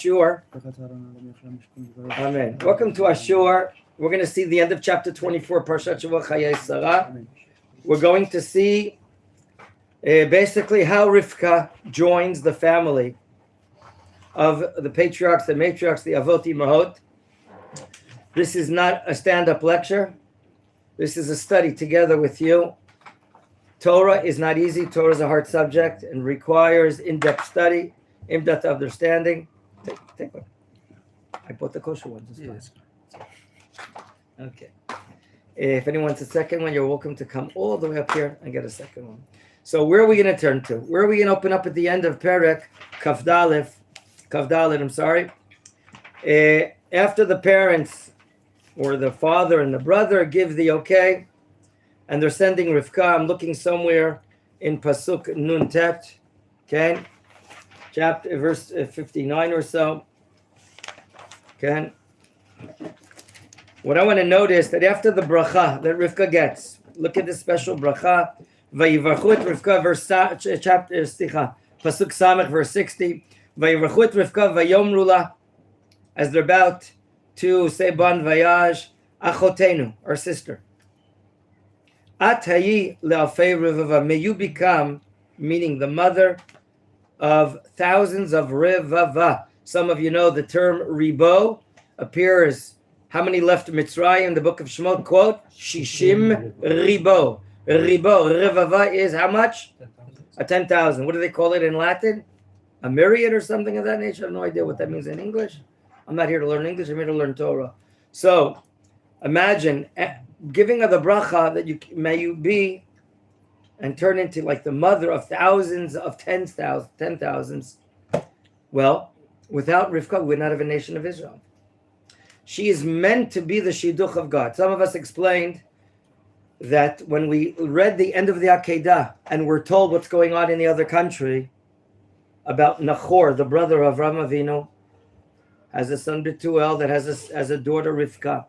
Ashur. Amen. Welcome to Ashur. We're going to see the end of chapter 24, Parashat Shavua Chayei Sarah. We're going to see basically how Rivka joins the family of the patriarchs, the matriarchs, the Avot, Imahot. This is not a stand-up lecture. This is a study together with you. Torah is not easy. Torah is a hard subject and requires in-depth study, in-depth understanding. Take one. I bought the kosher ones. Yes. Okay. If anyone wants a second one, you're welcome to come all the way up here and get a second one. So where are we going to turn to? Where are we going to open up at the end of Perek Kavdalet? After the parents or the father and the brother give the okay, and they're sending Rivka. I'm looking somewhere in Pasuk Nun Tet, okay, chapter verse 59 or so. Okay. What I want to notice that after the bracha that Rivka gets, look at this special bracha. Vayivarchu et Rivka, Pasuk Samech, verse 60. Vayivarchu et Rivka vayomru la, as they're about to say bon voyage, achotenu, our sister. At hayi le'alfei rivava, may you become, meaning the mother of thousands of rivava. Some of you know the term ribo appears. How many left Mitzrayim in the book of Shemot? Quote, Shishim ribo. Ribo, rivava is how much? 10,000. What do they call it in Latin? A myriad or something of that nature? I have no idea what that means in English. I'm not here to learn English. I'm here to learn Torah. So imagine giving her the bracha that may you be and turn into like the mother of thousands of ten thousands. Well, without Rivka, we would not have a nation of Israel. She is meant to be the shidduch of God. Some of us explained that when we read the end of the Akedah and we're told what's going on in the other country about Nachor, the brother of Avraham Avinu, has a son Betuel that has a daughter Rivka.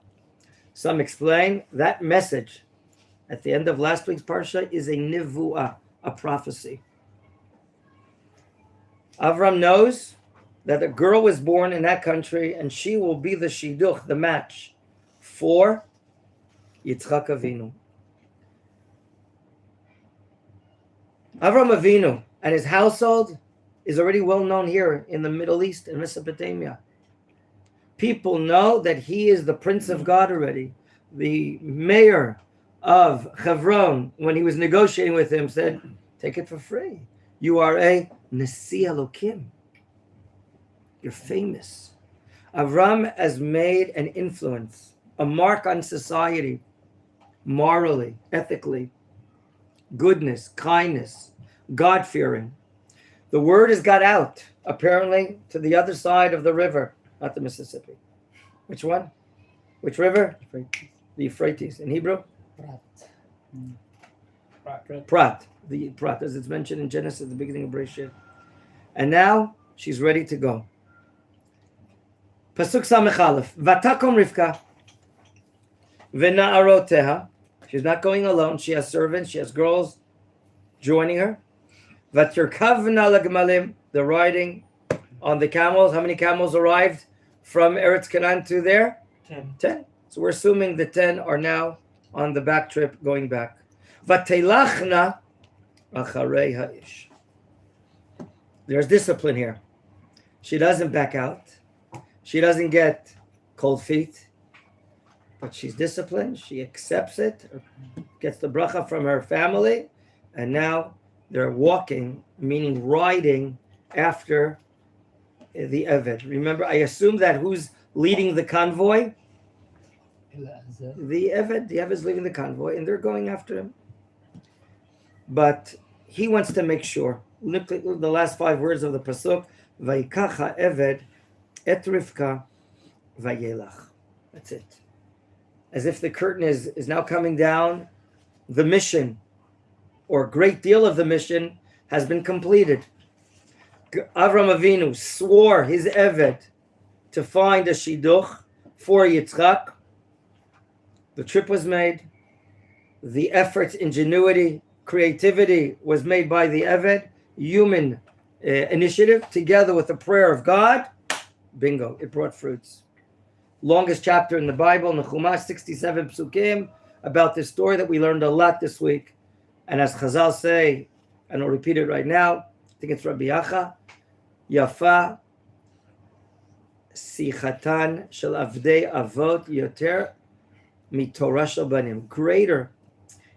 Some explain that message at the end of last week's parsha is a nivuah, a prophecy. Avram knows that a girl was born in that country and she will be the shidduch, the match for Yitzchak Avinu. Avram Avinu and his household is already well known here in the Middle East and Mesopotamia. People know that he is the Prince of God already. The mayor of Hebron, when he was negotiating with him, said, take it for free. You are a Nasi Elokim. You're famous. Avram has made an influence, a mark on society, morally, ethically, goodness, kindness, God-fearing. The word has got out, apparently, to the other side of the river. Not the Mississippi. Which one? Which river? The Euphrates. In Hebrew? Prat. The Prat, as it's mentioned in Genesis, the beginning of Bereshit. And now she's ready to go. Pasuk Samech Aleph. Vatakom Rivka v'na'aroteha. She's not going alone. She has servants. She has girls joining her. Vatirkavna lagmalim. They're riding on the camels. How many camels arrived from Eretz Canaan to there? 10. So we're assuming the 10 are now on the back trip going back. Vatelachna acharei ha'ish. There's discipline here. She doesn't back out. She doesn't get cold feet. But she's disciplined. She accepts it. Gets the bracha from her family. And now they're walking, meaning riding after the Eved. Remember, I assume that who's leading the convoy? The Eved. The Eved is leading the convoy, and they're going after him. But he wants to make sure. Look at the last 5 words of the pasuk. Vayikacha Eved et Rivka vayelach. That's it. As if the curtain is now coming down. The mission, or a great deal of the mission, has been completed. Avram Avinu swore his Eved to find a shidduch for Yitzchak. The trip was made. The effort, ingenuity, creativity was made by the Eved. Human initiative, together with the prayer of God, Bingo, it brought fruits. Longest chapter in the Bible, in the Chumash, 67 psukim, about this story that we learned a lot this week. And as Chazal say, and I'll repeat it right now, I think it's Rabbi Yacha, Yafa Sichatan Shel Avdei Avot Yoter Mitorah Shel Banim. Greater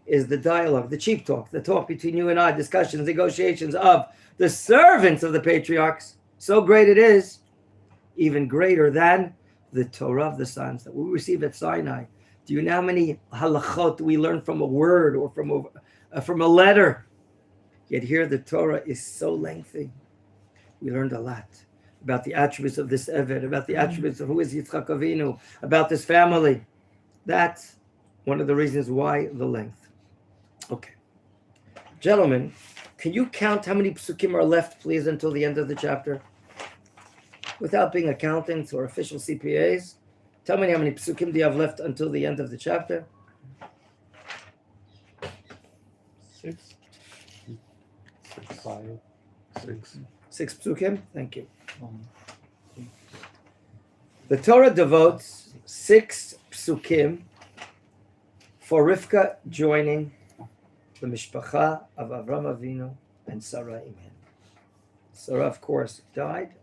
is the dialogue, the cheap talk, the talk between you and I, discussions, negotiations of the servants of the patriarchs. So great it is, even greater than the Torah of the sons that we receive at Sinai. Do you know how many halachot we learn from a word or from a letter? Yet here the Torah is so lengthy. We learned a lot about the attributes of this Eved, about the attributes of who is Yitzchak Avinu, about this family. That's one of the reasons why the length. Okay. Gentlemen, can you count how many psukim are left, please, until the end of the chapter? Without being accountants or official CPAs, tell me how many psukim do you have left until the end of the chapter? 6. 5. 6. 6 psukim? Thank you. The Torah devotes 6 psukim for Rivka joining the Mishpacha of Avram Avinu and Sarah Imen. Sarah, of course, died.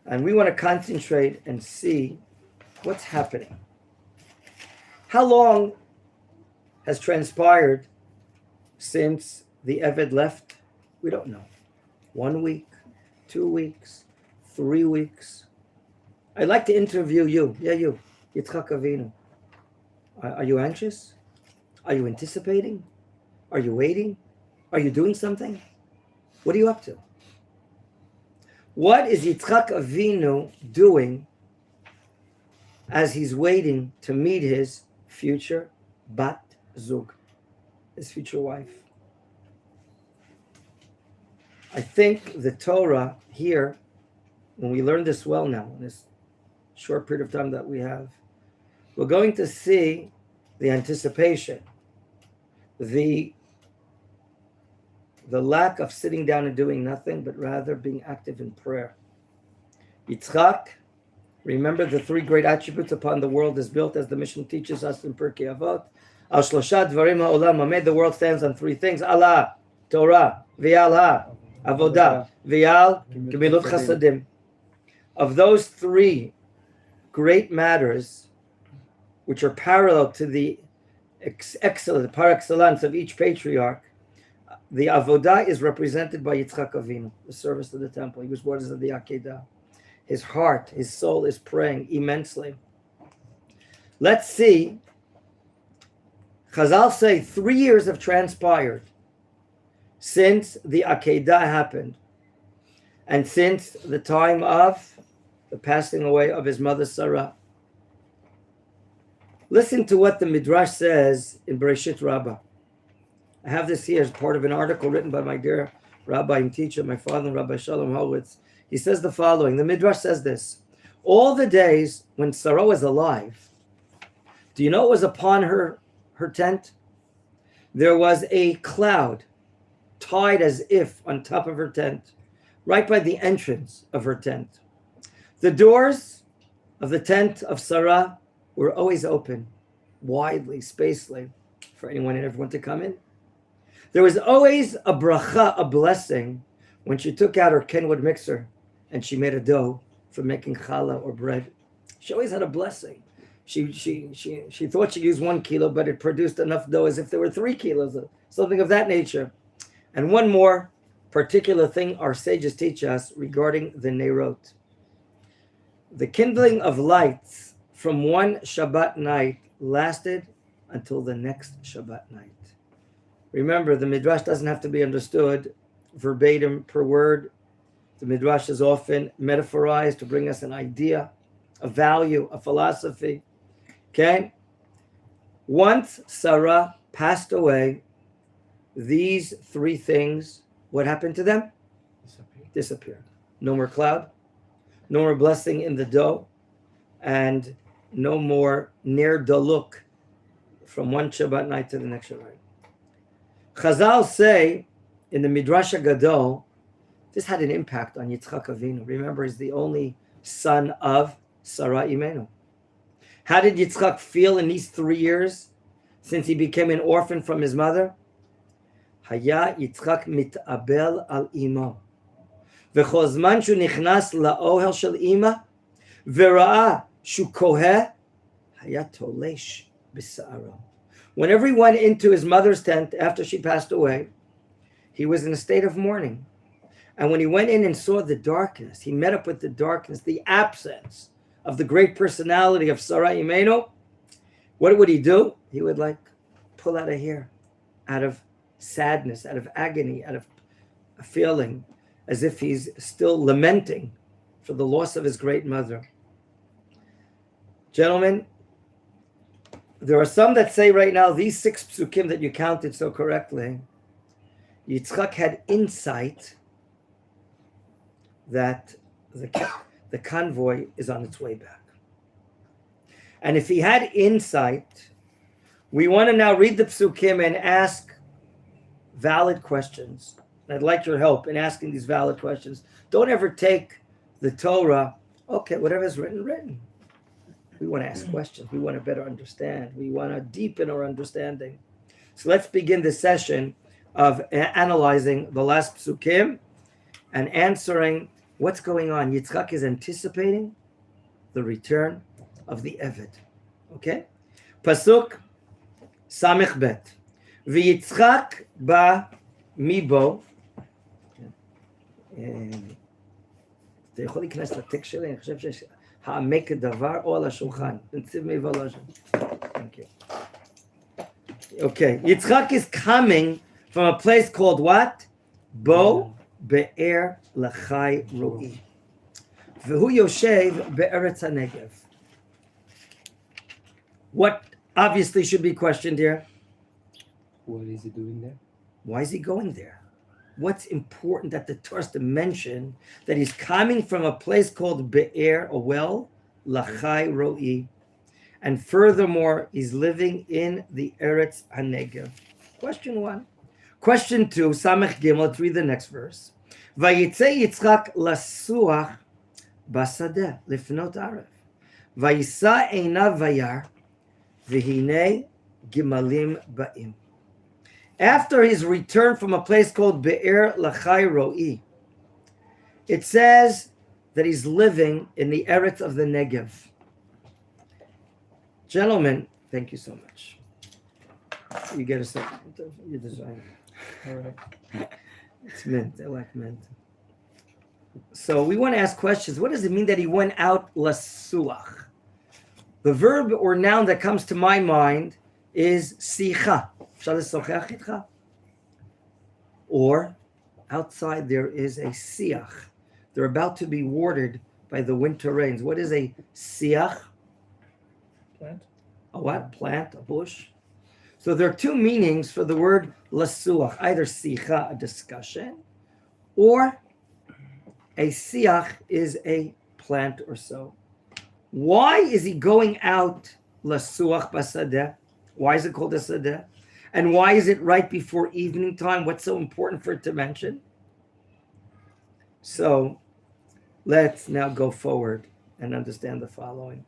And we want to concentrate and see what's happening. How long has transpired since the Eved left? We don't know. 1 week, 2 weeks, 3 weeks. I'd like to interview you. Yeah, you, Yitzchak Avinu. Are you anxious? Are you anticipating? Are you waiting? Are you doing something? What are you up to? What is Yitzchak Avinu doing as he's waiting to meet his future bat zug, his future wife? I think the Torah here, when we learn this well now, in this short period of time that we have, we're going to see the anticipation, the lack of sitting down and doing nothing, but rather being active in prayer. Yitzchak, remember the 3 great attributes upon the world is built, as the Mishnah teaches us in Pirkei Avot. Al shlosha dvarim ha'olam hamed, the world stands on 3 things: Allah, Torah, v'al avodah, v'al gemilut chasadim. Of those 3 great matters, which are parallel to the excellent par excellence of each patriarch, the avodah is represented by Yitzchak Avinu, the service of the temple. He was what is the Akedah. His heart, his soul is praying immensely. Let's see. Chazal say 3 years have transpired since the Akedah happened, and since the time of the passing away of his mother Sarah. Listen to what the Midrash says in Bereshit Rabbah. I have this here as part of an article written by my dear rabbi and teacher, my father, Rabbi Shalom Horowitz. He says the following. The Midrash says this: all the days when Sarah was alive, do you know what was upon her tent? There was a cloud tied as if on top of her tent, right by the entrance of her tent. The doors of the tent of Sarah were always open, widely, spacely, for anyone and everyone to come in. There was always a bracha, a blessing, when she took out her Kenwood mixer and she made a dough for making challah or bread. She always had a blessing. She thought she used 1 kilo, but it produced enough dough as if there were 3 kilos, something of that nature. And one more particular thing our sages teach us regarding the Neirot. The kindling of lights from one Shabbat night lasted until the next Shabbat night. Remember, the Midrash doesn't have to be understood verbatim per word. The Midrash is often metaphorized to bring us an idea, a value, a philosophy. Okay? Once Sarah passed away, these 3 things, what happened to them? Disappeared. No more cloud, no more blessing in the dough, and no more ner daluk from one Shabbat night to the next Shabbat. Chazal say in the Midrash Gadol This had an impact on Yitzchak Avinu. Remember, he's the only son of Sarah Imenu. How did Yitzchak feel in these 3 years since he became an orphan from his mother? Haya Yitzchak mit'abel al imo. V'chol zman shu nichnas la'ohel shel ima, v'ra'a shu koheh, haya tolesh b'sa'aro. Whenever he went into his mother's tent after she passed away, he was in a state of mourning. And when he went in and saw the darkness, he met up with the darkness, the absence of the great personality of Sarah Imenu. What would he do? He would pull out a hair out of sadness, out of agony, out of a feeling as if he's still lamenting for the loss of his great mother. Gentlemen, there are some that say right now, these 6 psukim that you counted so correctly, Yitzchak had insight that the convoy is on its way back. And if he had insight, we want to now read the psukim and ask valid questions. I'd like your help in asking these valid questions. Don't ever take the Torah, okay, whatever's written. We want to ask questions. We want to better understand. We want to deepen our understanding. So let's begin the session of analyzing the last psukim and answering what's going on. Yitzchak is anticipating the return of the Avot. Okay? Pasuk Samech Bet. V'Yitzchak ba mibo. אתה יכול להיכנס לטקסט שלי? אני חושב שיש העמק הדבר או על השולחן. נציב מי ולוז'ן. Thank you. Okay. Yitzchak is coming from a place called what? Bo Be'er Lachai Ro'i. V'hu Yoshev Be'eretz HaNegev. What obviously should be questioned here? What is he doing there? Why is he going there? What's important that the Torah to mention that he's coming from a place called Be'er, a well, Lachai Ro'i. And furthermore, he's living in the Eretz HaNegev. Question 1. Question 2, Samech Gimel, let's read the next verse. Vayitze Yitzchak lasuach basadeh lifnot arev. Vayisa einav vayar v'hinei gimalim ba'im. After his return from a place called Be'er Lachai Ro'i, it says that he's living in the Eretz of the Negev. Gentlemen, thank you so much. You get a second. You design. All right. It's mint. I like mint. So we want to ask questions. What does it mean that he went out lasuach? The verb or noun that comes to my mind is sicha. Or outside there is a siach. They're about to be watered by the winter rains. What is a siach? Plant. A what? Plant, a bush. So there are 2 meanings for the word lasuach. Either sicha, a discussion, or a siach is a plant or so. Why is he going out lasuach basadeh? Why is it called a sadeh? And why is it right before evening time? What's so important for it to mention? So let's now go forward and understand the following.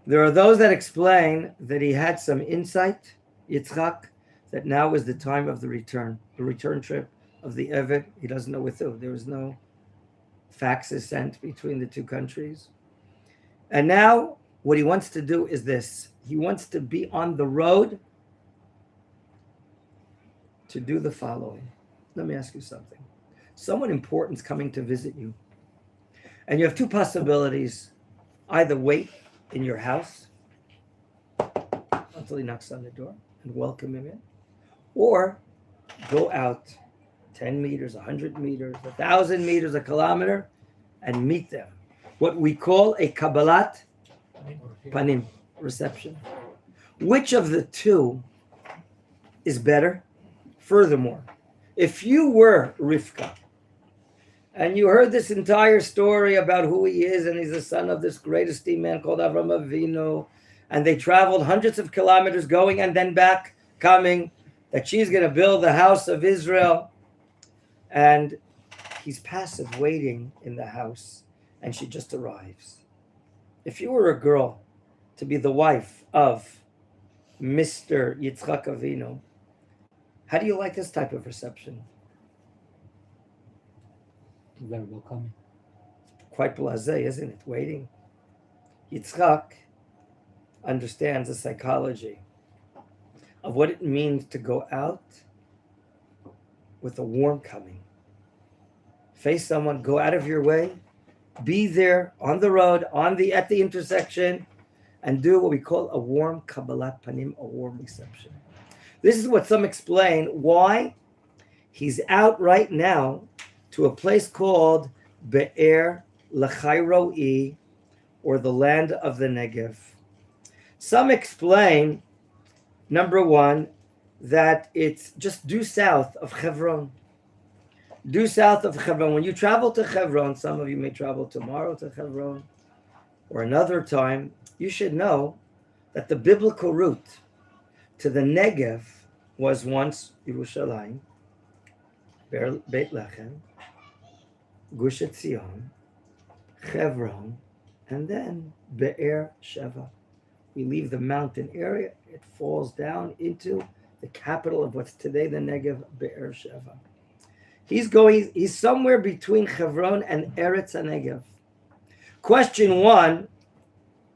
There are those that explain that he had some insight, Yitzchak, that now is the time of the return trip of the Avot. He doesn't know with who. There was no faxes sent between the 2 countries. And now what he wants to do is this. He wants to be on the road to do the following. Let me ask you something. Someone important is coming to visit you. And you have 2 possibilities. Either wait in your house until he knocks on the door and welcome him in. Or go out 10 meters, 100 meters, 1,000 meters, a kilometer, and meet them. What we call a Kabbalat Panim, reception. Which of the 2 is better? Furthermore, if you were Rivka and you heard this entire story about who he is, and he's the son of this great esteemed man called Avram Avinu, and they traveled hundreds of kilometers going and then back coming, that she's going to build the house of Israel, and he's passive, waiting in the house, and she just arrives. If you were a girl to be the wife of Mr. Yitzchak Avinu, how do you like this type of reception? Very welcoming. Quite blasé, isn't it? Waiting. Yitzchak understands the psychology of what it means to go out with a warm coming. Face someone, go out of your way, be there on the road, at the intersection, and do what we call a warm kabbalat panim, a warm reception. This is what some explain why he's out right now to a place called Be'er Lachai Ro'i, or the land of the Negev. Some explain, number one, that it's just due south of Hebron. Due south of Hebron. When you travel to Hebron, some of you may travel tomorrow to Hebron or another time, you should know that the biblical route to the Negev was once Yerushalayim, Beit Lechem, Gush Etzion, Hebron, and then Be'er Sheva. We leave the mountain area, it falls down into the capital of what's today the Negev, Be'er Sheva. He's somewhere between Hebron and Eretz HaNegev. Question one,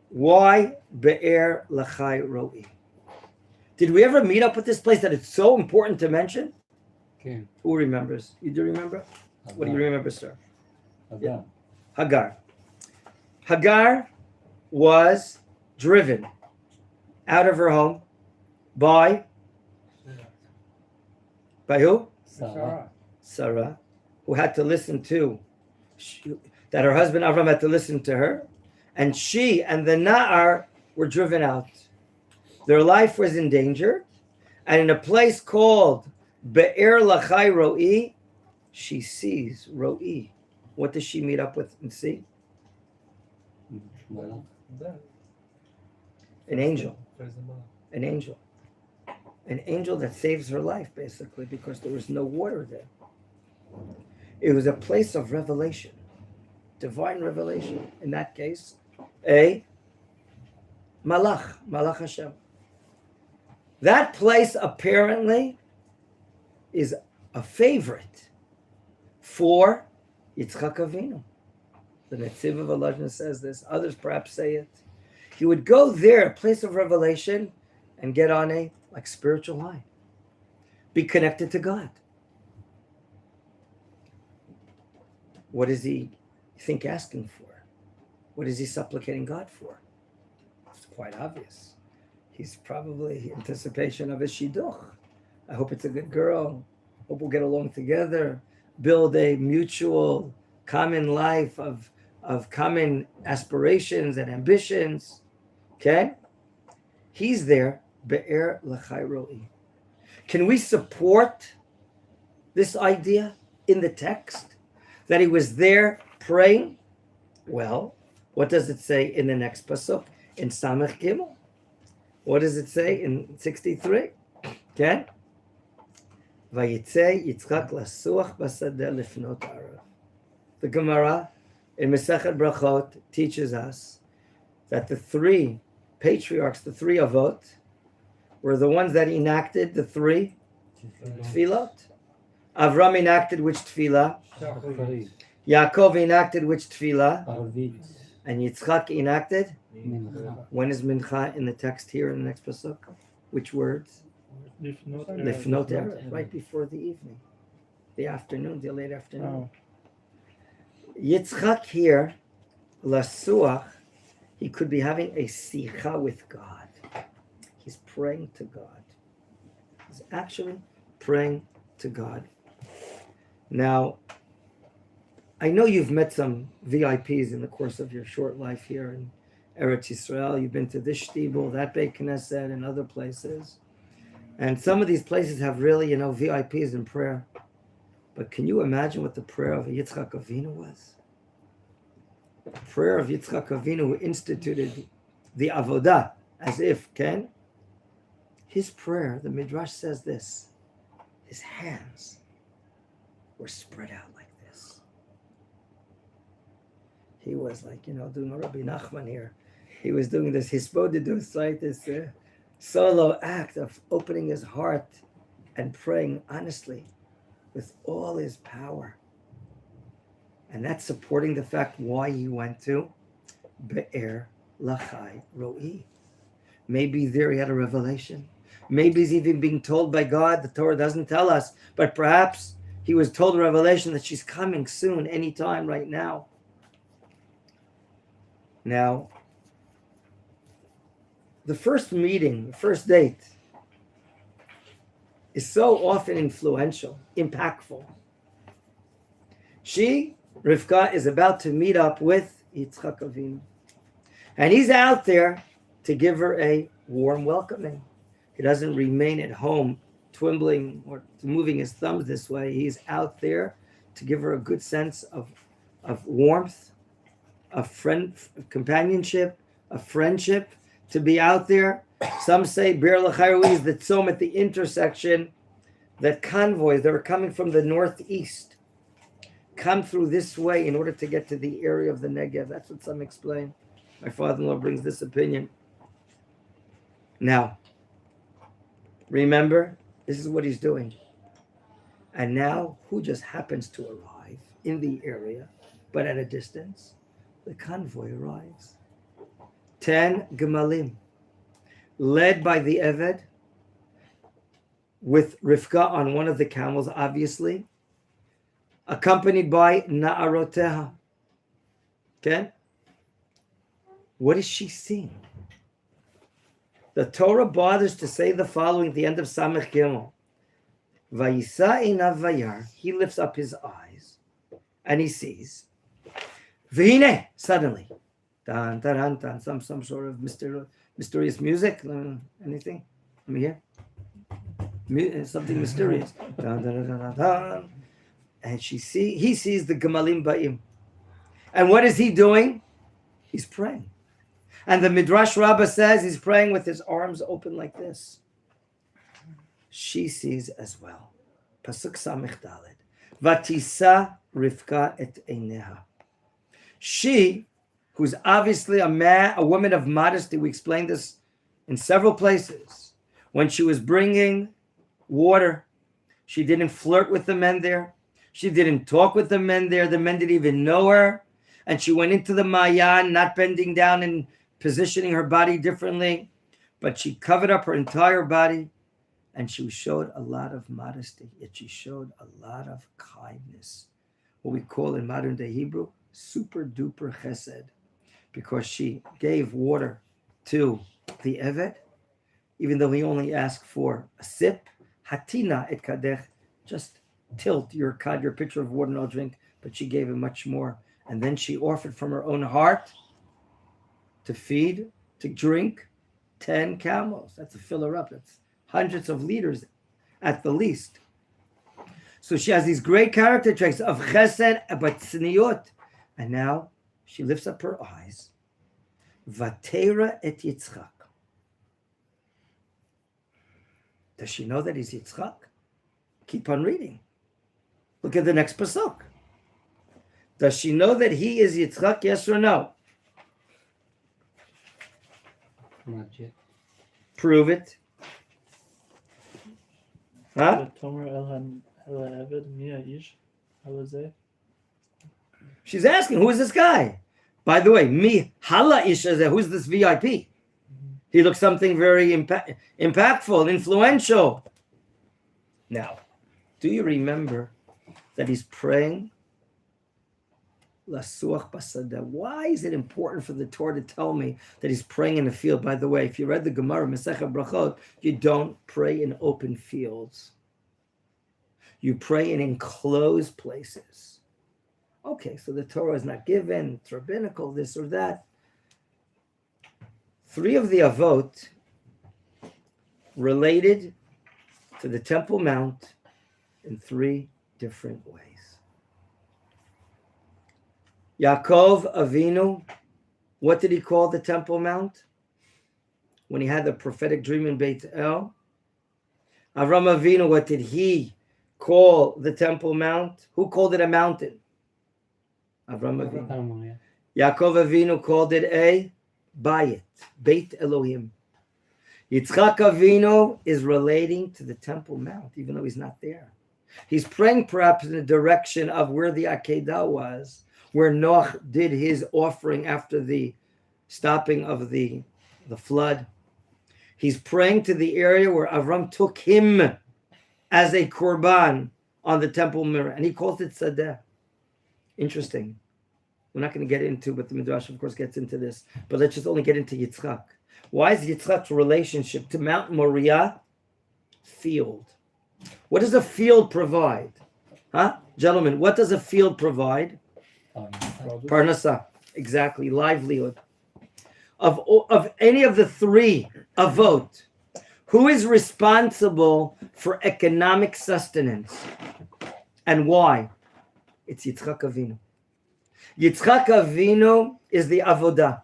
why Be'er Lachai Ro'i? Did we ever meet up with this place that it's so important to mention? Okay. Who remembers? You do remember? What do you remember, sir? Yeah. Hagar. Hagar was driven out of her home by who? Sarah, who had to listen to, that her husband Avram had to listen to her, and she and the Na'ar were driven out. Their life was endangered, and in a place called Be'er Lachai Ro'i, she sees Ro'i. What does she meet up with and see? An angel. An angel. An angel that saves her life, basically, because there was no water there. It was a place of revelation, divine revelation. In that case, a Malach Hashem. That place apparently is a favorite for Yitzchak Avinu. The Netziv of Elazar says this. Others perhaps say it. He would go there, a place of revelation, and get on a spiritual high. Be connected to God. What does he think asking for? What is he supplicating God for? It's quite obvious. He's probably in anticipation of his shidduch. I hope it's a good girl. Hope we'll get along together. Build a mutual common life of common aspirations and ambitions. Okay? He's there. Be'er Lachai Ro'i. Can we support this idea in the text? That he was there praying? Well, what does it say in the next pasuk? In Samech Gimel. What does it say in 63? Okay? Vayitze Yitzchak lasuach basadeh lifnot arav. The Gemara in Masechet Brachot teaches us that the three patriarchs, the three Avot, were the ones that enacted the three tefillot. Avram enacted which tefillah? Yaakov enacted which tefillah? And Yitzchak enacted? When is mincha in the text here in the next pasuk? Which words? Lifnot erev, right before the evening. The afternoon, the late afternoon. Yitzchak here, lasuach, he could be having a sicha with God. He's praying to God. He's actually praying to God. Now, I know you've met some VIPs in the course of your short life here in Eretz Yisrael. You've been to this shtibel, that Beit Knesset, and other places. And some of these places have really, VIPs in prayer. But can you imagine what the prayer of Yitzchak Avinu was? The prayer of Yitzchak Avinu, who instituted the Avodah, as if, Ken? His prayer, the Midrash says this, his hands were spread out like this. he was like, doing a Rabbi Nachman here. He was doing this hisbodedus, right? This solo act of opening his heart and praying honestly with all his power. And that's supporting the fact why he went to Be'er Lachai Ro'i. Maybe there he had a revelation. Maybe he's even being told by God. The Torah doesn't tell us, but perhaps he was told a revelation that she's coming soon, anytime, right now. Now, the first meeting, the first date, is so often influential, impactful. Rivka, is about to meet up with Yitzchak Avinu. And he's out there to give her a warm welcoming. He doesn't remain at home twimbling or moving his thumbs this way. He's out there to give her a good sense of warmth, of companionship, of friendship, to be out there. Some say Be'er Lachai is the tzom at the intersection that convoys that are coming from the northeast come through this way in order to get to the area of the Negev. That's what some explain. My father-in-law brings this opinion. Now, remember, this is what he's doing. And now, who just happens to arrive in the area, but at a distance? The convoy arrives. 10 gemalim, led by the Eved, with Rivka on one of the camels, obviously, accompanied by Na'aroteha. Okay? What is she seeing? The Torah bothers to say the following at the end of Samech Gimel. Vayisa einav vayar. He lifts up his eyes and he sees. V'hine, suddenly. Tan, tan, tan, some sort of mysterious music. Anything? Let me hear. Something mysterious. Tan, tan, tan, tan, tan. And he sees the Gemalim Ba'im. And what is he doing? He's praying. And the Midrash Rabbah says he's praying with his arms open like this. She sees as well. Pasuk Samech Dalet. Vatisa Rivka et eineha. She, who's obviously a woman of modesty, we explained this in several places. When she was bringing water, she didn't flirt with the men there. She didn't talk with the men there. The men didn't even know her. And she went into the Mayan, not bending down and positioning her body differently, but she covered up her entire body, and she showed a lot of modesty, yet she showed a lot of kindness, what we call in modern day Hebrew, super duper chesed, because she gave water to the Eved, even though he only asked for a sip. Hatina et kadech, just tilt your pitcher of water and I'll drink, but she gave him much more. And then she offered from her own heart to feed, to drink 10 camels. That's to fill her up. That's hundreds of liters at the least. So she has these great character traits of chesed, but tzniut. And now she lifts up her eyes. Vatera et Yitzchak. Does she know that he's Yitzchak? Keep on reading. Look at the next pasuk. Does she know that he is Yitzchak, yes or no? Not yet. Prove it. Huh? She's asking, who is this guy? By the way, mi hala isha, who's this VIP? He looks something very impactful, influential. Now, do you remember that he's praying? Why is it important for the Torah to tell me that he's praying in a field? By the way, if you read the Gemara, Masechet Brachot, you don't pray in open fields. You pray in enclosed places. Okay, so the Torah is not given, it's rabbinical, this or that. 3 of the Avot related to the Temple Mount in 3 different ways. Yaakov Avinu, what did he call the Temple Mount? When he had the prophetic dream in Beit El. Avram Avinu, what did he call the Temple Mount? Who called it a mountain? Avram Avinu. Yaakov Avinu called it a bayit, Beit Elohim. Yitzchak Avinu is relating to the Temple Mount, even though he's not there. He's praying perhaps in the direction of where the Akedah was, where Noach did his offering after the stopping of the flood. He's praying to the area where Avram took him as a korban on the temple mirror, and he calls it Sadeh. Interesting. We're not going to get into, but the Midrash, of course, gets into this. But let's just only get into Yitzchak. Why is Yitzchak's relationship to Mount Moriah field? What does a field provide? Huh? Gentlemen, what does a field provide? Parnasa. Exactly. Livelihood. Of any of the three Avot, who is responsible for economic sustenance? And why? It's Yitzchak Avinu. Yitzchak Avinu is the avodah.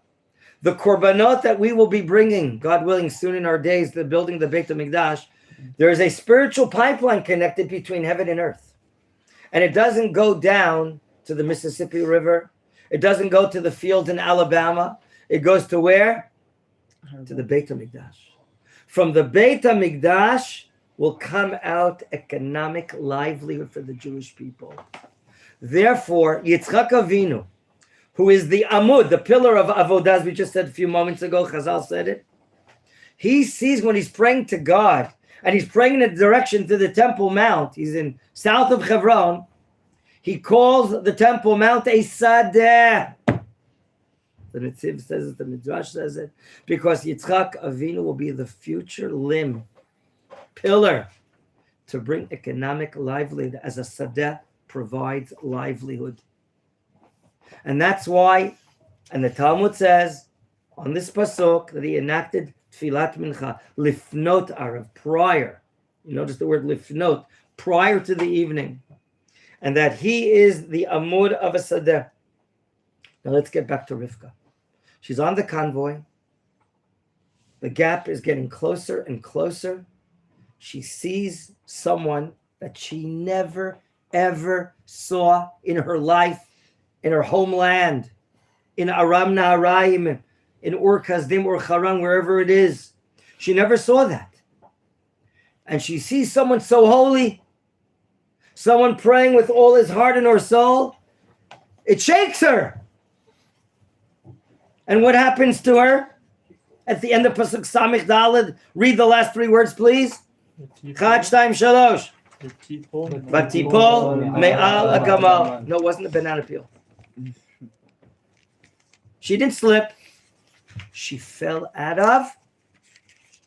The korbanot that we will be bringing, God willing, soon in our days, the building the Beit HaMikdash, there is a spiritual pipeline connected between heaven and earth. And it doesn't go down to the Mississippi River. It doesn't go to the fields in Alabama. It goes to where? To the Beit HaMikdash. From the Beit HaMikdash will come out economic livelihood for the Jewish people. Therefore, Yitzchak Avinu, who is the Amud, the pillar of Avodah, as we just said a few moments ago, Chazal said it, he sees when he's praying to God, and he's praying in the direction to the Temple Mount, he's in south of Hebron, he calls the Temple Mount a Sadeh. The Netziv says it, the Midrash says it, because Yitzchak Avinu will be the future limb, pillar, to bring economic livelihood as a Sadeh provides livelihood. And that's why, and the Talmud says on this pasuk that he enacted Tfilat Mincha, Lifnot Arav, prior. You notice the word Lifnot, prior to the evening. And that he is the Amud of a Sadeh. Now let's get back to Rivka. She's on the convoy. The gap is getting closer and closer. She sees someone that she never, ever saw in her life, in her homeland, in Aram Naharaim, in Ur Kasdim, Ur Haran, wherever it is. She never saw that. And she sees someone so holy, someone praying with all his heart and her soul. It shakes her. And what happens to her? At the end of Pasuk Samich Daled, read the last three words, please. Chad, Shtaim, Shalosh. Batipol me'al agamal. No, it wasn't a banana peel. She didn't slip. She fell out of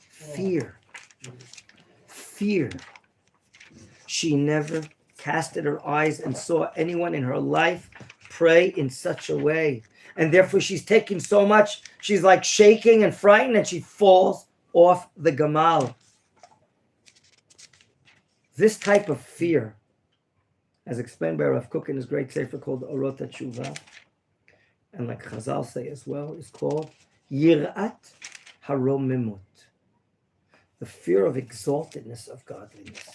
fear. Fear. She never casted her eyes and saw anyone in her life pray in such a way. And therefore she's taking so much, she's like shaking and frightened, and she falls off the gamal. This type of fear, as explained by Rav Kook in his great sefer called Orot HaTshuva, and like Chazal say as well, is called Yirat Haromimut, the fear of exaltedness of godliness.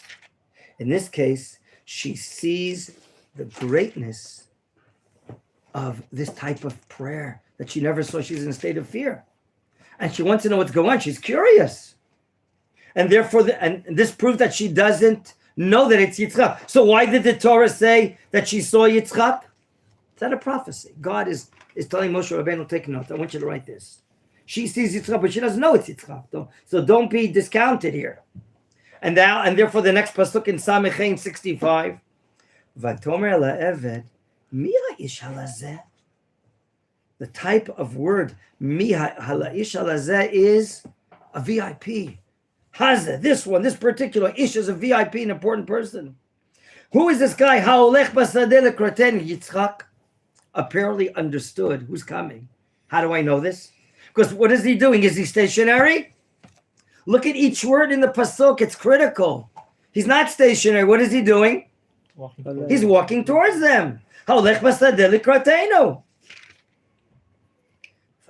In this case, she sees the greatness of this type of prayer that she never saw. She's in a state of fear. And she wants to know what's going on. She's curious. And therefore, and this proves that she doesn't know that it's Yitzchak. So why did the Torah say that she saw Yitzchak? It's not a prophecy. God is telling Moshe Rabbeinu, take note. I want you to write this. She sees Yitzchak, but she doesn't know it's Yitzchak. So don't be discounted here. And therefore, the next pasuk in Samechem 65, Vatomer la'eved, mi ha'ish halazeh. The type of word mi ha'ish halazeh is a VIP. Hazeh, this one, this particular ish is a VIP, an important person. Who is this guy? Ha'olech basadeh lekraten. Yitzchak apparently understood who's coming. How do I know this? Because what is he doing? Is he stationary? Look at each word in the pasuk. It's critical. He's not stationary. What is he doing? He's walking towards them. Ha'olech basadeh lekratenu.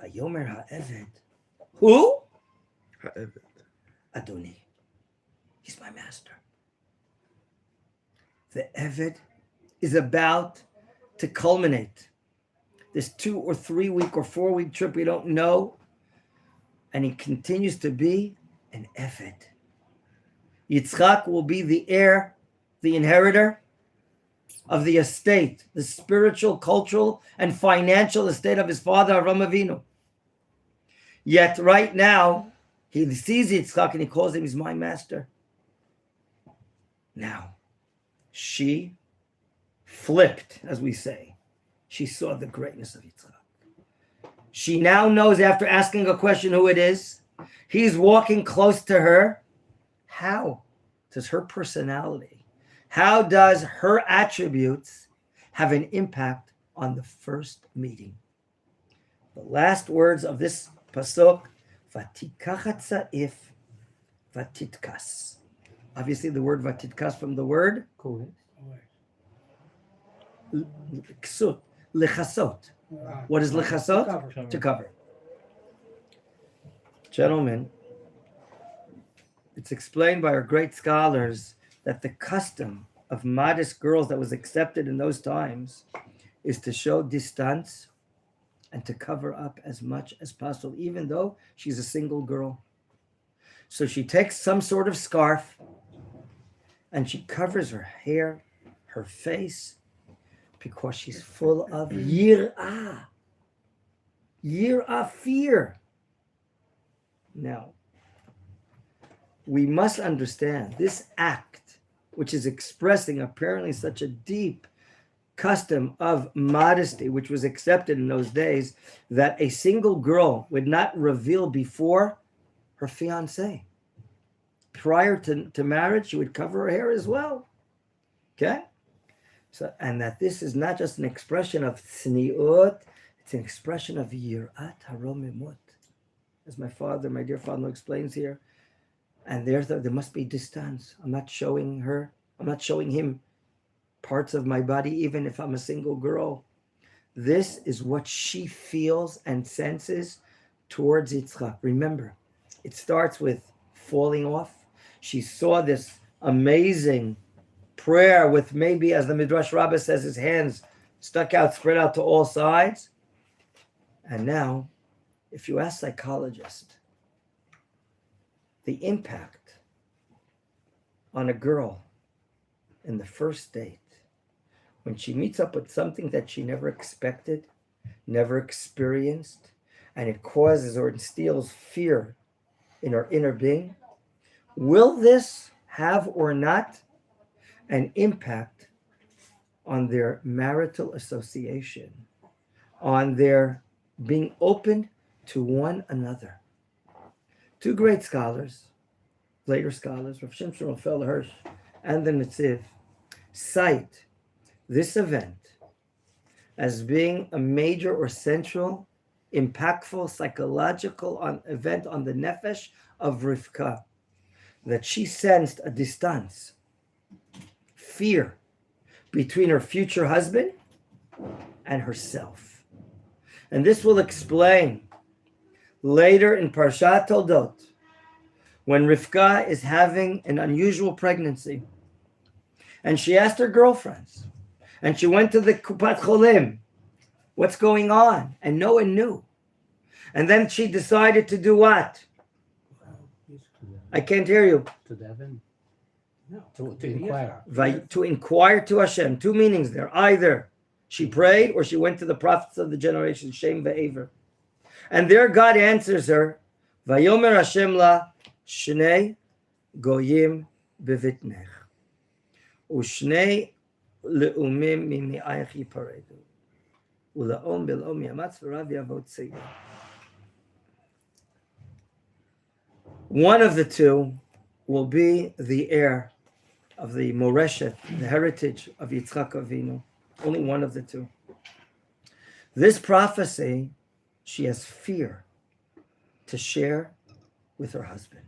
Vayomer ha'eved. Who? Ha'eved. Adoni. He's my master. The Eved is about to culminate. this 2 or 3 week or 4 week trip, we don't know. And he continues to be an Eved. Yitzchak will be the heir, the inheritor of the estate, the spiritual, cultural, and financial estate of his father, Avraham Avinu. Yet right now, he sees Yitzchak and he calls him, he's my master. Now, she flipped, as we say. She saw the greatness of Yitzchak. She now knows, after asking a question, who it is. He's walking close to her. How does her personality, how does her attributes have an impact on the first meeting? The last words of this pasuk, Vatikachat sa'if vatitkas. Obviously, the word vatitkas from the word ksut, lechasot. What is lechasot? To cover. Gentlemen, it's explained by our great scholars that the custom of modest girls that was accepted in those times is to show distance and to cover up as much as possible, even though she's a single girl. So she takes some sort of scarf and she covers her hair, her face, because she's full of yir'ah, fear. Now, we must understand this act, which is expressing apparently such a deep custom of modesty, which was accepted in those days, that a single girl would not reveal before her fiancé. Prior to marriage, she would cover her hair as well. Okay? So, and that this is not just an expression of tzniut, it's an expression of yirat haromimut. As my dear father explains here. And there must be distance. I'm not showing him parts of my body, even if I'm a single girl. This is what she feels and senses towards Yitzchak. Remember, it starts with falling off. She saw this amazing prayer with, maybe, as the Midrash Rabbi says, his hands stuck out, spread out to all sides. And now, if you ask psychologists, the impact on a girl in the first date, when she meets up with something that she never expected, never experienced, and it causes or instills fear in her inner being, will this have or not an impact on their marital association, on their being open to one another? Two great scholars, later scholars, Rav Shimshon Raphael Hirsch and the Netziv, cite this event as being a major or central, impactful, psychological event on the nefesh of Rivka, that she sensed a distance, fear between her future husband and herself. And this will explain later in Parashat Toldot, when Rivka is having an unusual pregnancy, and she asked her girlfriends, and she went to the Kupat Cholim, what's going on? And no one knew. And then she decided to do what? I can't hear you. To Devin? No. To inquire. To inquire to Hashem. Two meanings there. Either she prayed or she went to the prophets of the generation, Shem ve'Aver. And there God answers her, Vayomer Hashem la shnei goyim bevitnech u'shnei le'umim mimi'ayach yiparedu u'la'om bel'om yamatz v'rav yavot seir. One of the two will be the heir of the Moreshet, the heritage of Yitzchak Avinu. Only one of the two. This prophecy, she has fear to share with her husband.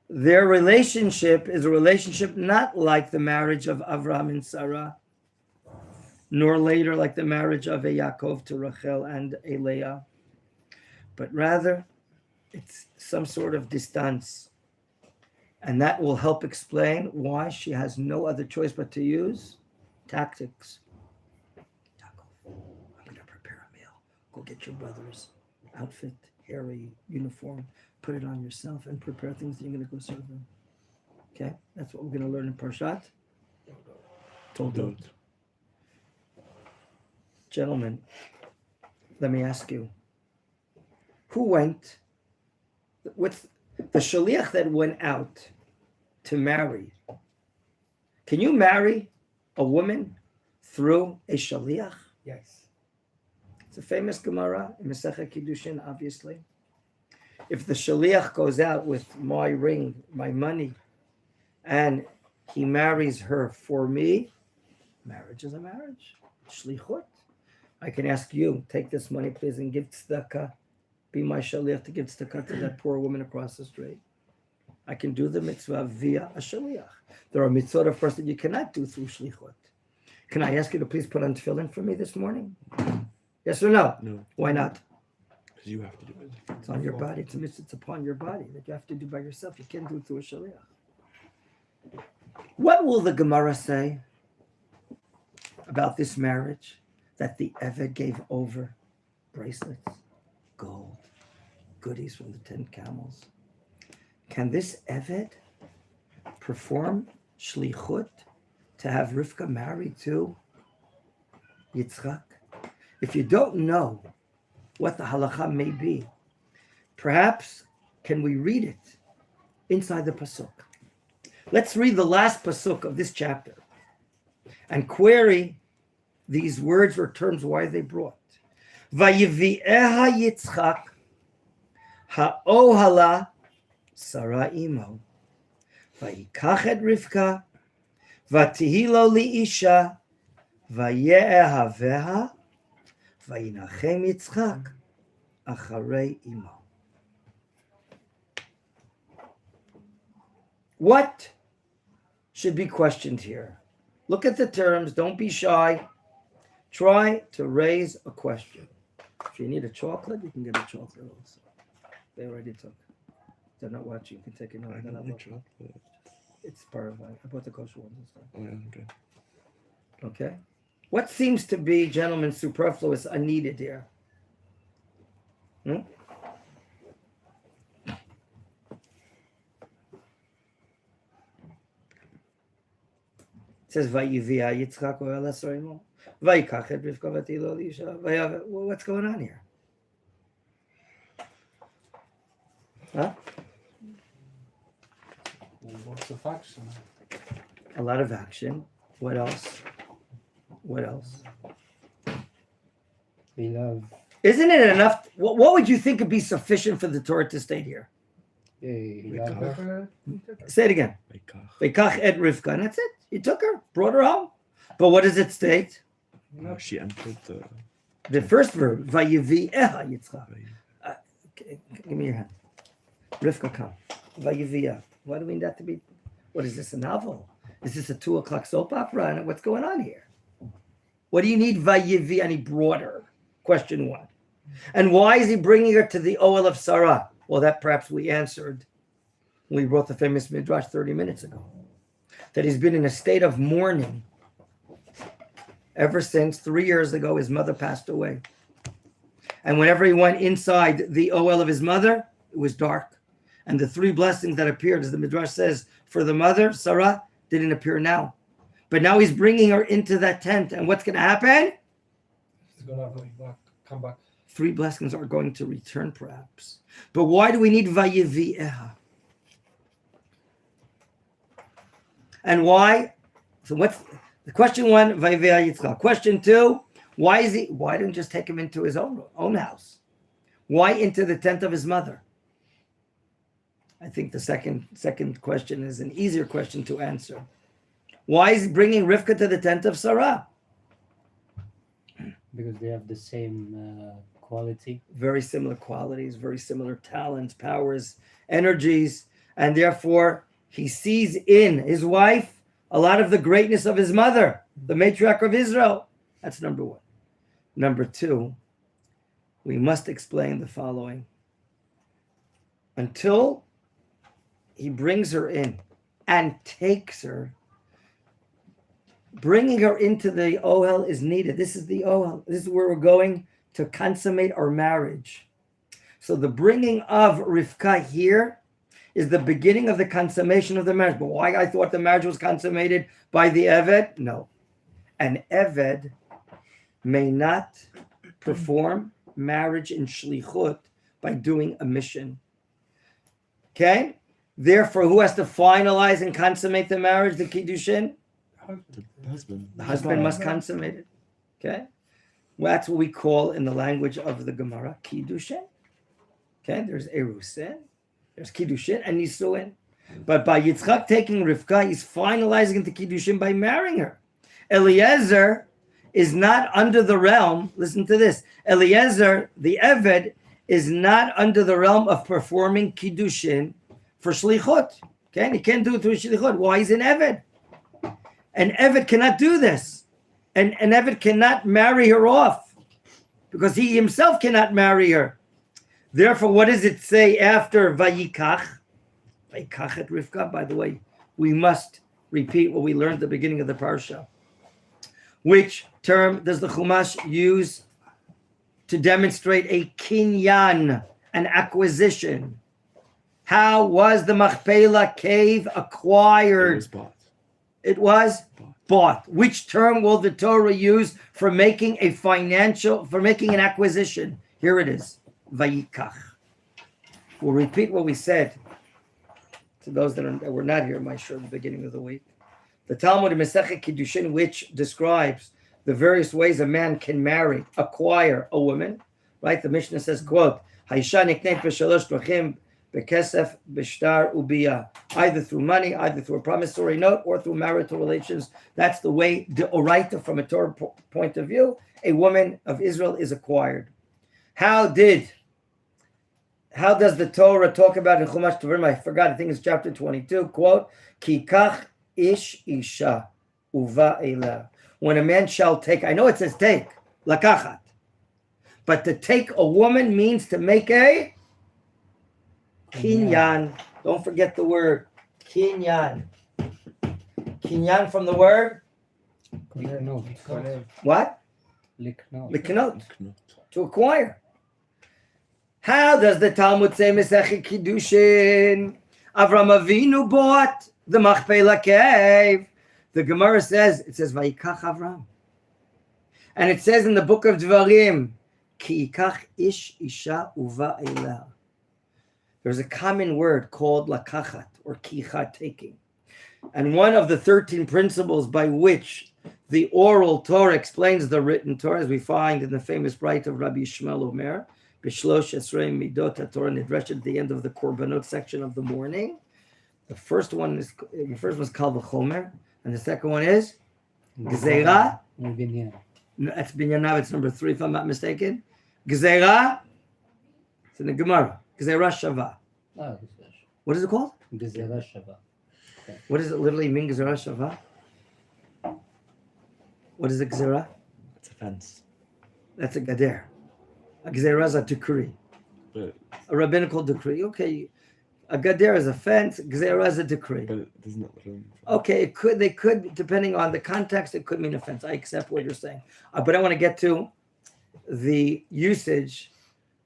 Their relationship is a relationship not like the marriage of Avraham and Sarah, nor later like the marriage of Yaakov to Rachel and Leah, but rather it's some sort of distance. And that will help explain why she has no other choice but to use tactics. Go get your brother's outfit, hairy uniform, put it on yourself, and prepare things that you're going to go serve them. Okay? That's what we're going to learn in Parashat. Toldot. Gentlemen, let me ask you, who went with the shaliach that went out to marry? Can you marry a woman through a shaliach? Yes. It's a famous Gemara in Masechet Kiddushin, obviously. If the shaliach goes out with my ring, my money, and he marries her for me, marriage is a marriage. Shlichut. I can ask you, take this money, please, and give tzedakah. Be my shaliach to give tzedakah to that poor woman across the street. I can do the mitzvah via a shaliach. There are mitzvot, of course, that you cannot do through shlichut. Can I ask you to please put on tefillin for me this morning? Yes or no? No. Why not? Because you have to do it. It's on your body. It's a mitzvah. It's upon your body that you have to do by yourself. You can't do it through a shaliach. What will the Gemara say about this marriage? That the Eved gave over bracelets, gold, goodies from the 10 camels. Can this Eved perform shlichut to have Rivka married to Yitzchak? If you don't know what the halacha may be, perhaps can we read it inside the pasuk? Let's read the last pasuk of this chapter and query these words or terms, why they brought. Vayivi'eha Yitzchak ha'ohala Sarah imo. Vayikach et Rivka vatihi lo li'isha vaye'ehaveha vayinachem Yitzchak acharei imo. What should be questioned here? Look at the terms. Don't be shy. Try to raise a question. If you need a chocolate, you can get a chocolate also. They already took. They're not watching. You can take it. No, I they're not don't like watching. chocolate. It's part of it. I bought the kosher ones this time. Oh, yeah, okay. Okay. What seems to be, gentlemen, superfluous, unneeded here? It says, Vayivia Yitzchak oela Sarah. Vayikach et Rivka vatihi lo li'isha. What's going on here? Huh? Lots of action. A lot of action. What else? What else? We love. Isn't it enough? What would you think would be sufficient for the Torah to state here? We love her. Say it again. Vayikach et Rivka, and that's it. He took her, brought her home. But what does it state? She entered The first verb, Vayivi'eha Yitzchak. Give me your hand. Rivka, come. Vayivi'eha. Why do we need that to be? What is this, a novel? Is this a 2:00 soap opera? And what's going on here? What do you need Vayivi? And he brought her. Question one. And why is he bringing her to the Oel of Sarah? Well, that perhaps we answered when we wrote the famous Midrash 30 minutes ago. That he's been in a state of mourning ever since 3 years ago his mother passed away. And whenever he went inside the Oel of his mother, it was dark. And the 3 blessings that appeared, as the Midrash says, for the mother, Sarah, didn't appear now. But now he's bringing her into that tent. And what's going to happen? He's gonna come back. 3 blessings are going to return, perhaps. But why do we need Vayivi'eha? And why? So what's the question one? Vayivi'eha Yitzchak. Question 2, why didn't he just take him into his own house? Why into the tent of his mother? I think the second question is an easier question to answer. Why is he bringing Rivka to the tent of Sarah? Because they have the same quality. Very similar qualities, very similar talents, powers, energies, and therefore he sees in his wife a lot of the greatness of his mother, the matriarch of Israel. That's number 1. Number 2, we must explain the following. Until he brings her in and takes her, bringing her into the Ohel is needed. This is the Ohel. This is where we're going to consummate our marriage. So the bringing of Rivka here is the beginning of the consummation of the marriage. But why I thought the marriage was consummated by the Eved? No. An Eved may not perform marriage in shlichut by doing a mission. Okay? Therefore, who has to finalize and consummate the marriage, the kiddushin? The husband. The husband must consummate it. Okay? Well, that's what we call in the language of the Gemara, kiddushin. Okay? There's erusin, there's kiddushin, and nisuin. But by Yitzchak taking Rivka, he's finalizing the kiddushin by marrying her. Eliezer is not under the realm, listen to this, Eliezer, the Eved, is not under the realm of performing kiddushin for shlichut. Okay, and he can't do it through shlichut. Why? He's an Eved. An Eved cannot do this. And an Eved cannot marry her off because he himself cannot marry her. Therefore, what does it say after Vayikach? Vayikach et Rivka. By the way, we must repeat what we learned at the beginning of the Parashat. Which term does the Chumash use to demonstrate a kinyan, an acquisition? How was the Machpelah cave acquired? It was bought. It was bought. Which term will the Torah use for making an acquisition? Here it is. Vayikach. We'll repeat what we said to those that were not here, at the beginning of the week. The Talmud in Masechet Kiddushin, which describes the various ways a man can acquire a woman, right? The Mishnah says, quote, Haisha nikneit b'shalosh drachim b'kesef b'shtar ubiyah. Either through money, either through a promissory note, or through marital relations. That's the way, the oraita, from a Torah point of view, a woman of Israel is acquired. How does the Torah talk about in Chumash Tuvim? I forgot, I think it's chapter 22, quote, Ki kach ish isha uva elah. When a man shall take, I know it says take, lakachat, but to take a woman means to make a kinyan. Don't forget the word kinyan. Kinyan from the word? What? Liknot. To acquire. How does the Talmud say Masechet Kiddushin? Avram Avinu bought the Machpelah cave. The Gemara says, it says Vayikach Avram. And it says in the book of Dvarim, Ki yikach ish isha uva elah. There's a common word called lakachat, or kicha, taking. And one of the 13 principles by which the oral Torah explains the written Torah, as we find in the famous right of Rabbi Shmuel Omer, Bishlosh Esrei Midot HaTorah Nidreshet, at the end of the Korbanot section of the morning. The first one is Kal V'chomer, and the second one is Gzeira. That's Binyanav, it's number 3, if I'm not mistaken. Gzeira, it's in the Gemara. Gzeira Shava. What is it called? Gzeira Shava. Okay. What does it literally mean, Gzeira Shava? What is a Gzeira? It's a fence. That's a Gader. A Gzeira is a decree. But, a rabbinical decree. Okay. A Gader is a fence, Gzeira is a decree. but it doesn't mean. Okay, they could, depending on the context, it could mean offense. I accept what you're saying. But I want to get to the usage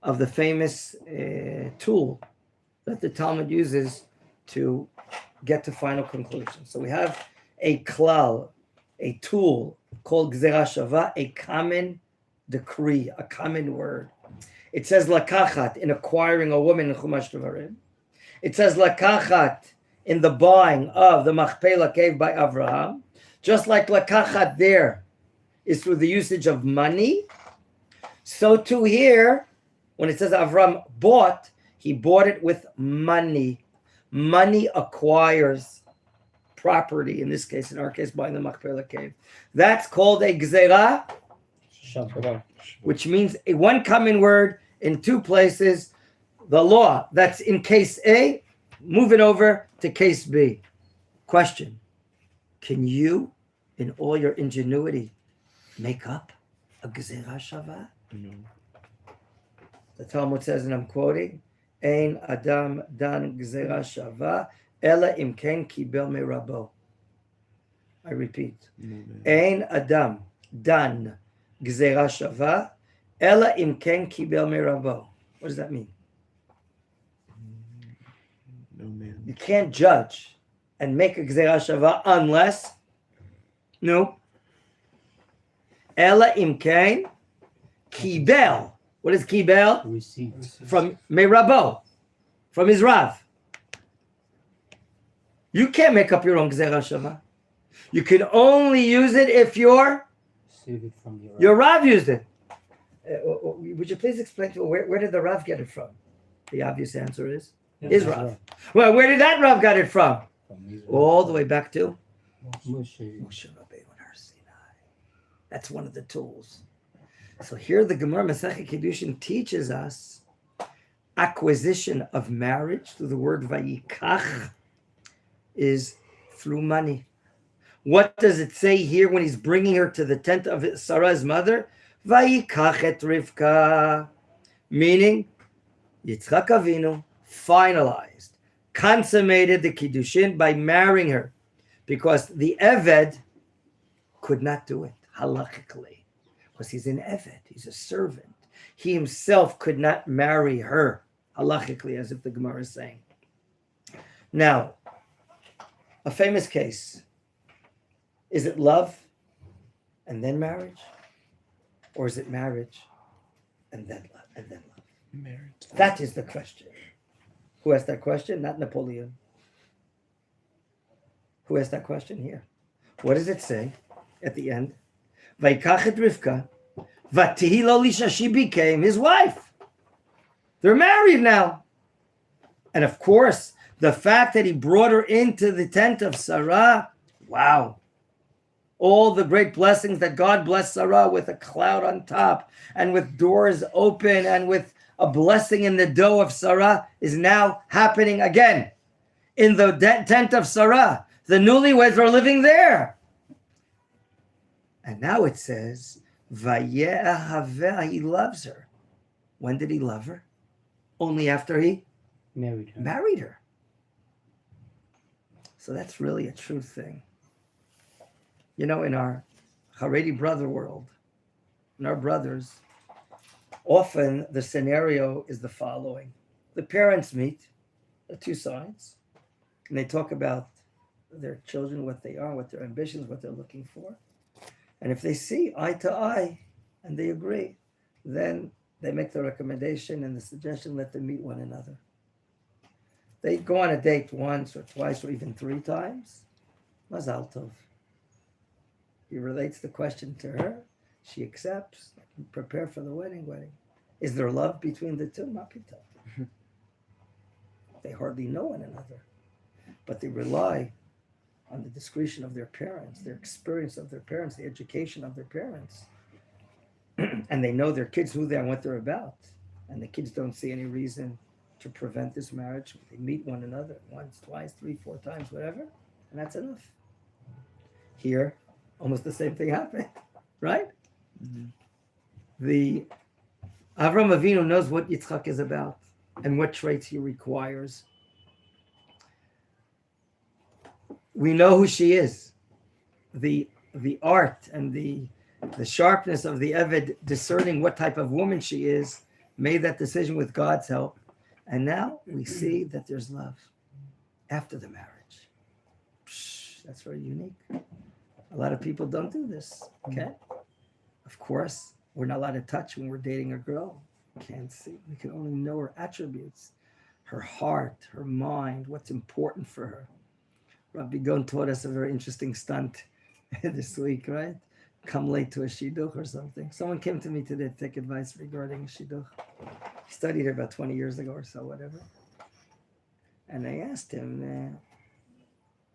of the famous tool that the Talmud uses to get to final conclusions. So we have a klal, a tool called Gzeira Shava, a common decree, a common word. It says lakachat in acquiring a woman in Chumash Devarim. It says lakachat in the buying of the Machpelah cave by Avraham. Just like lakachat there is through the usage of money, so too here, when it says Avraham bought, he bought it with money. Money acquires property, in this case, in our case, buying the Machpelah cave. That's called a Gzeira, which means one common word in two places. The law that's in case A, move it over to case B. Question: can you, in all your ingenuity, make up a Gzeira Shava? No. The Talmud says, and I'm quoting, Ein Adam Dan Gzeira Shava, Ela Imken Kibel Merabo. I repeat, Ein Adam Dan Gzeira Shava, Ela im ken kibel mirabo. What does that mean? No man. You can't judge and make a gzera shava unless, no. Ela im ken kibel. What is kibel? Received. From mirabo, from his rav. You can't make up your own gzera shava. You can only use it if your Receive it from your rav used it. Would you please explain to me where did the rav get it from? The obvious answer is his rav. Well, where did that rav get it from? All the way back to Moshe. Moshe Rabbeinu on Har Sinai. That's one of the tools. So here the Gemara Masechet Kiddushin teaches us acquisition of marriage through the word vayikach is through money. What does it say here when he's bringing her to the tent of Sarah's mother? Vayikach et Rivka, meaning Yitzchak Avinu finalized, consummated the Kiddushin by marrying her, because the Eved could not do it halachically, because he's an Eved, he's a servant. He himself could not marry her halachically, as if the Gemara is saying. Now, a famous case. Is it love and then marriage? Or is it marriage and then love? Marriage. That is the question. Who asked that question? Not Napoleon. Who asked that question here? What does it say at the end? Vayikach et Rivka, vatihi lo lisha, she became his wife. They're married now. And of course, the fact that he brought her into the tent of Sarah, wow. All the great blessings that God blessed Sarah with a cloud on top and with doors open and with a blessing in the dough of Sarah is now happening again in the tent of Sarah. The newlyweds are living there. And now it says, Vayehaveh, he loves her. When did he love her? Only after he married her. So that's really a true thing. You know, in our Haredi brother world, in our brothers, often the scenario is the following. The parents meet, the two sides, and they talk about their children, what they are, what their ambitions, what they're looking for. And if they see eye to eye and they agree, then they make the recommendation and the suggestion, let them meet one another. They go on a date once or twice or even 3 times. Mazal tov. He relates the question to her. She accepts. Prepare for the wedding. Is there love between the two? Mapita. They hardly know one another. But they rely on the discretion of their parents, their experience of their parents, the education of their parents. And they know their kids, who they are and what they're about. And the kids don't see any reason to prevent this marriage. They meet one another once, twice, 3, 4 times, whatever. And that's enough. Here, almost the same thing happened, right? Mm-hmm. The Avram Avinu knows what Yitzchak is about and what traits he requires. We know who she is. The art and the sharpness of the Eved discerning what type of woman she is made that decision with God's help. And now we see that there's love after the marriage. That's very unique. A lot of people don't do this, okay? Of course, we're not allowed to touch when we're dating a girl. Can't see. We can only know her attributes, her heart, her mind, what's important for her. Rabbi Gon taught us a very interesting stunt this week, right? Come late to a shidduch or something. Someone came to me today to take advice regarding a shidduch. He studied here about 20 years ago or so, whatever. And I asked him,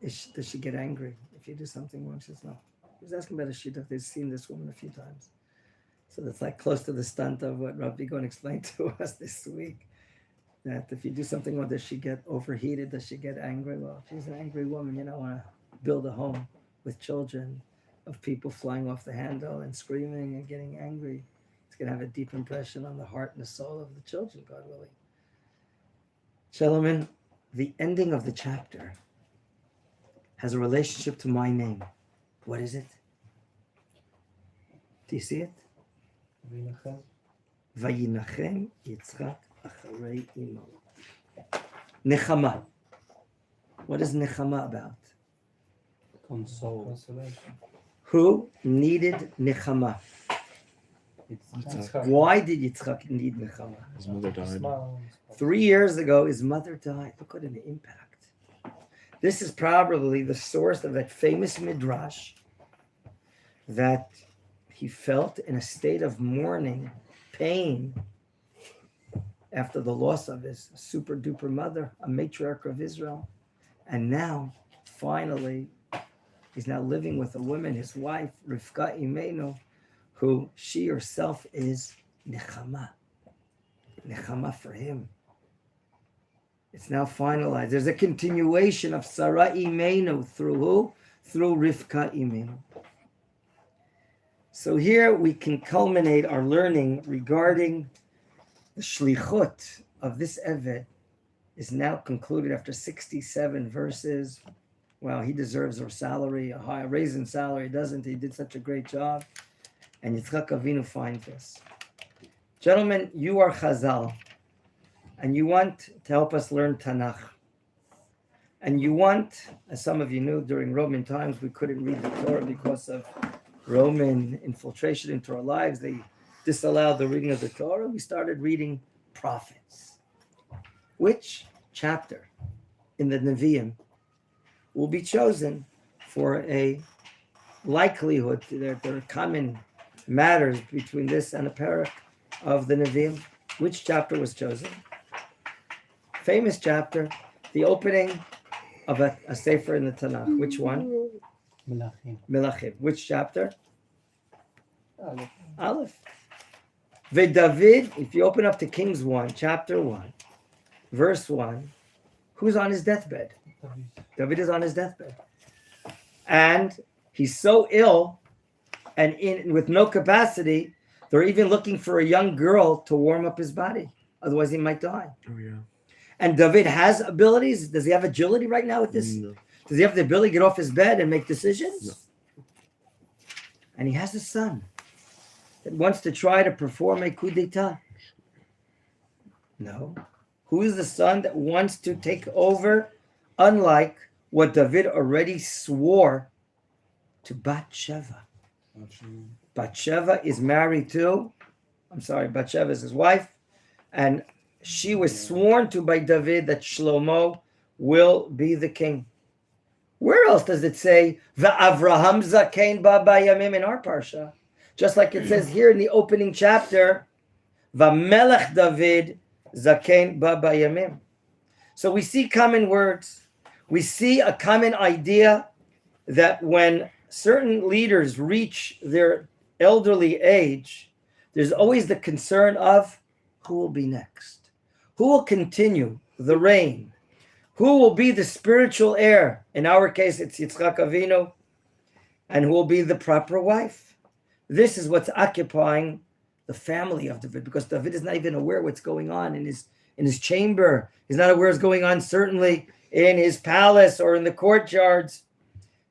does she get angry if you do something wrong? She says, no. He was asking about a shidduch. They've seen this woman a few times. So that's like close to the stunt of what Rabbi Gon explained to us this week. That if you do something wrong, does she get overheated? Does she get angry? Well, if she's an angry woman, you don't want to build a home with children of people flying off the handle and screaming and getting angry. It's going to have a deep impression on the heart and the soul of the children, God willing. Gentlemen, the ending of the chapter has a relationship to my name. What is it? Do you see it? Menachem. Vayinachem Yitzchak acharei imo. Nechama. What is Nechama about? Console. Consolation. Who needed Nechama? Yitzchak. Why did Yitzchak need Nechama? His mother died. Smile. 3 years ago, his mother died. Look what an impact. This is probably the source of that famous midrash that he felt in a state of mourning, pain, after the loss of his super duper mother, a matriarch of Israel. And now, finally, he's now living with a woman, his wife, Rivka Imenu, who she herself is Nechama. Nechama for him. It's now finalized. There's a continuation of Sarah Imenu through who? Through Rivka Imenu. So here we can culminate our learning regarding the shlichut of this Eved is now concluded after 67 verses. Well, he deserves a salary, a high raise in salary, doesn't he? He did such a great job. And Yitzchak Avinu finds this. Gentlemen, you are Chazal, and you want to help us learn Tanakh. And you want, as some of you knew, during Roman times, we couldn't read the Torah because of Roman infiltration into our lives. They disallowed the reading of the Torah. We started reading prophets. Which chapter in the Nevi'im will be chosen for a likelihood? There are common matters between this and a parak of the Nevi'im. Which chapter was chosen? Famous chapter, the opening of a sefer in the Tanakh. Which one? Menachem. Menachem. Which chapter? Aleph. Aleph. David, if you open up to Kings 1, chapter 1, verse 1, who's on his deathbed? David is on his deathbed. And he's so ill and with no capacity, they're even looking for a young girl to warm up his body. Otherwise, he might die. Oh, yeah. And David has abilities. Does he have agility right now with this? No. Does he have the ability to get off his bed and make decisions? No. And he has a son that wants to try to perform a coup d'etat. No. Who is the son that wants to take over, unlike what David already swore to Bathsheba? Bathsheba is married to, Bathsheba is his wife, and she was sworn to by David that Shlomo will be the king. Where else does it say, V'Avraham zakein ba bayamim in our parsha? Just like it says here in the opening chapter, V'Melech David zakein ba bayamim. So we see common words. We see a common idea that when certain leaders reach their elderly age, there's always the concern of who will be next? Who will continue the reign? Who will be the spiritual heir? In our case, it's Yitzchak Avinu. And who will be the proper wife? This is what's occupying the family of David, because David is not even aware what's going on in his chamber. He's not aware what's going on, certainly, in his palace or in the courtyards.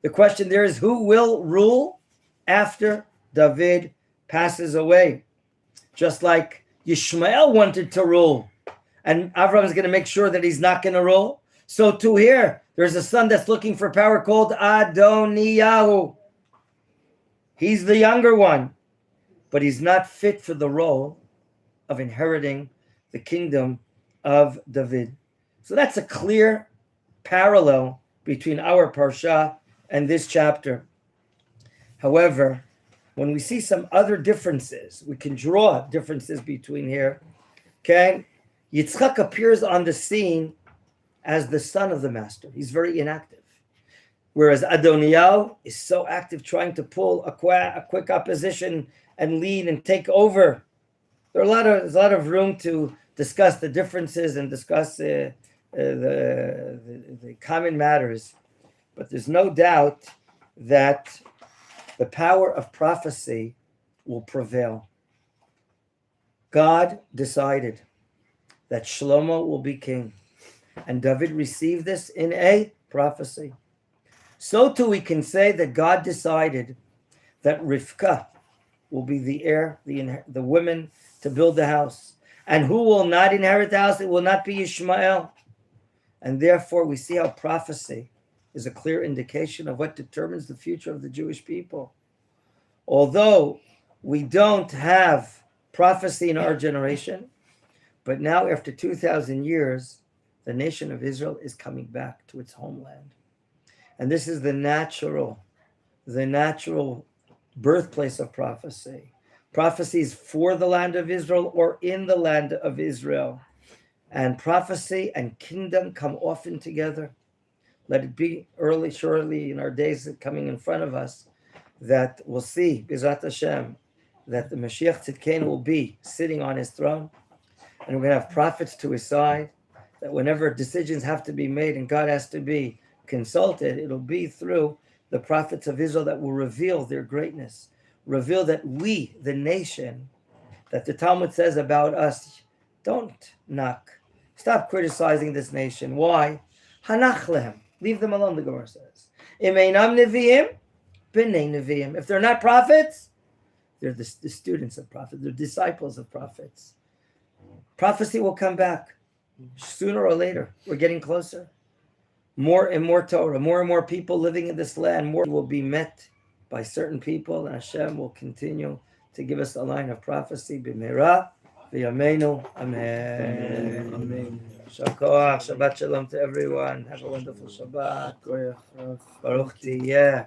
The question there is, who will rule after David passes away? Just like Yishmael wanted to rule, and Avraham is going to make sure that he's not going to rule. So too here, there's a son that's looking for power called Adoniyahu. He's the younger one, but he's not fit for the role of inheriting the kingdom of David. So that's a clear parallel between our parsha and this chapter. However, when we see some other differences, we can draw differences between here. Okay, Yitzchak appears on the scene as the son of the master. He's very inactive. Whereas Adoniyahu is so active, trying to pull a quick opposition and lead and take over. There's a lot of room to discuss the differences and discuss the common matters. But there's no doubt that the power of prophecy will prevail. God decided that Shlomo will be king, and David received this in a prophecy. So too we can say that God decided that Rivka will be the heir, the woman to build the house. And who will not inherit the house? It will not be Ishmael. And therefore, we see how prophecy is a clear indication of what determines the future of the Jewish people. Although we don't have prophecy in our generation, but now after 2,000 years, the nation of Israel is coming back to its homeland. And this is the natural birthplace of prophecy. Prophecies for the land of Israel or in the land of Israel. And prophecy and kingdom come often together. Let it be surely in our days coming in front of us, that we'll see, B'ezrat Hashem, that the Mashiach Tzidkenu will be sitting on his throne, and we're going to have prophets to his side, that whenever decisions have to be made and God has to be consulted, it'll be through the prophets of Israel that will reveal their greatness, reveal that we, the nation, that the Talmud says about us, don't knock. Stop criticizing this nation. Why? Hanach lehem. Leave them alone, the Gemara says. Im einam neviim, b'nei neviim. If they're not prophets, they're the students of prophets. They're disciples of prophets. Prophecy will come back sooner or later. We're getting closer. More and more Torah, more and more people living in this land, more will be met by certain people, and Hashem will continue to give us a line of prophecy. B'meira v'yameinu. Amen. Amen. Shakoach, Shabbat Shalom to everyone. Have a wonderful Shabbat. Baruch Tiyeh.